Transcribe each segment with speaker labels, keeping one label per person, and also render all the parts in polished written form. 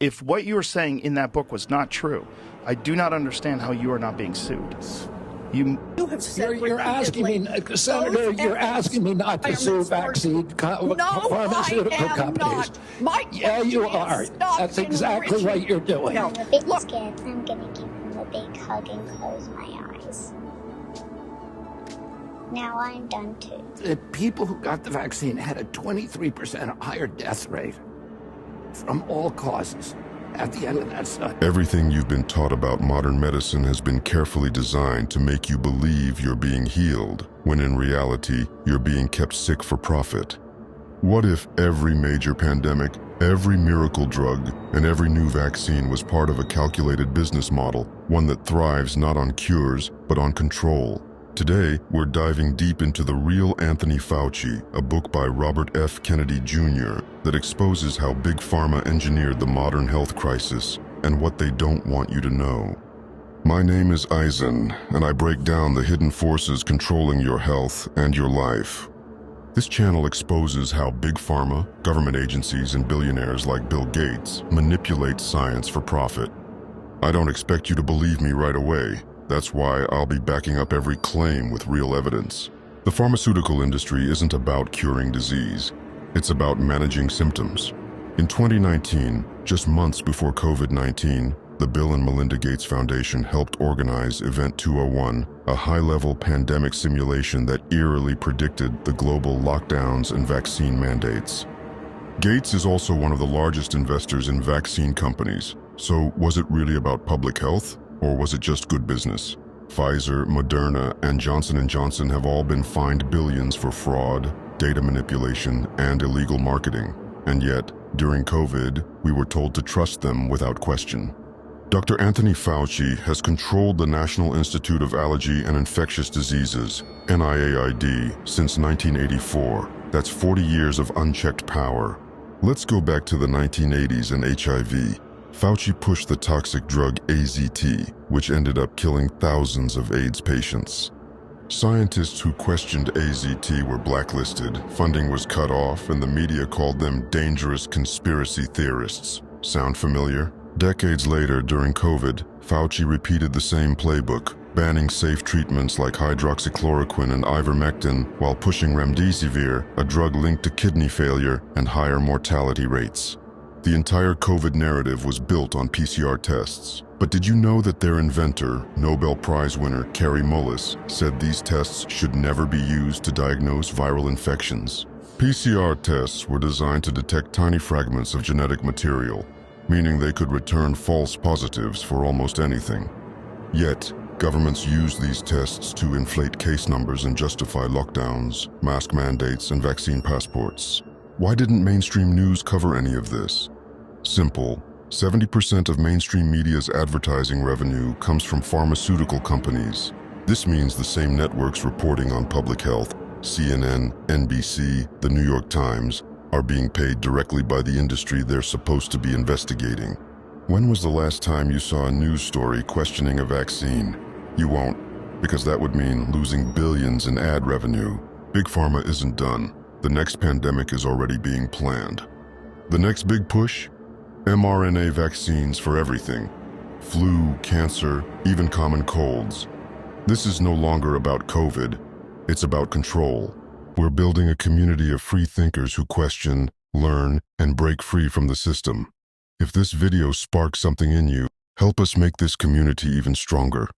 Speaker 1: If what you were saying in that book was not true, I do not understand how you are not being sued. You
Speaker 2: have said
Speaker 3: you're asking me, Senator, you're asking me not to sue pharmaceutical companies. Yeah, you are. That's exactly what you're doing.
Speaker 4: I'm a bit scared. I'm gonna give him a big hug and close my eyes. Now I'm done too.
Speaker 3: The people who got the vaccine had a 23% higher death rate from all causes at the end of that study.
Speaker 5: Everything you've been taught about modern medicine has been carefully designed to make you believe you're being healed, when in reality, you're being kept sick for profit. What if every major pandemic, every miracle drug, and every new vaccine was part of a calculated business model, one that thrives not on cures, but on control? Today, we're diving deep into The Real Anthony Fauci, a book by Robert F. Kennedy Jr. that exposes how Big Pharma engineered the modern health crisis and what they don't want you to know. My name is Eisen, and I break down the hidden forces controlling your health and your life. This channel exposes how Big Pharma, government agencies, and billionaires like Bill Gates manipulate science for profit. I don't expect you to believe me right away. That's why I'll be backing up every claim with real evidence. The pharmaceutical industry isn't about curing disease. It's about managing symptoms. In 2019, just months before COVID-19, the Bill and Melinda Gates Foundation helped organize Event 201, a high-level pandemic simulation that eerily predicted the global lockdowns and vaccine mandates. Gates is also one of the largest investors in vaccine companies. So was it really about public health? Or was it just good business? Pfizer, Moderna, and Johnson & Johnson have all been fined billions for fraud, data manipulation, and illegal marketing. And yet, during COVID, we were told to trust them without question. Dr. Anthony Fauci has controlled the National Institute of Allergy and Infectious Diseases, NIAID, since 1984. That's 40 years of unchecked power. Let's go back to the 1980s and HIV. Fauci pushed the toxic drug AZT, which ended up killing thousands of AIDS patients. Scientists who questioned AZT were blacklisted, funding was cut off, and the media called them dangerous conspiracy theorists. Sound familiar? Decades later, during COVID, Fauci repeated the same playbook, banning safe treatments like hydroxychloroquine and ivermectin while pushing remdesivir, a drug linked to kidney failure and higher mortality rates. The entire COVID narrative was built on PCR tests. But did you know that their inventor, Nobel Prize winner Kary Mullis, said these tests should never be used to diagnose viral infections? PCR tests were designed to detect tiny fragments of genetic material, meaning they could return false positives for almost anything. Yet, governments used these tests to inflate case numbers and justify lockdowns, mask mandates, and vaccine passports. Why didn't mainstream news cover any of this? Simple. 70% of mainstream media's advertising revenue comes from pharmaceutical companies. This means the same networks reporting on public health, CNN, NBC, The New York Times, are being paid directly by the industry they're supposed to be investigating. When was the last time you saw a news story questioning a vaccine? You won't, because that would mean losing billions in ad revenue. Big Pharma isn't done. The next pandemic is already being planned. The next big push? mRNA vaccines for everything. Flu, cancer, even common colds. This is no longer about COVID. It's about control. We're building a community of free thinkers who question, learn, and break free from the system. If this video sparks something in you, help us make this community even stronger.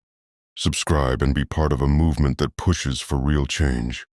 Speaker 5: Subscribe and be part of a movement that pushes for real change.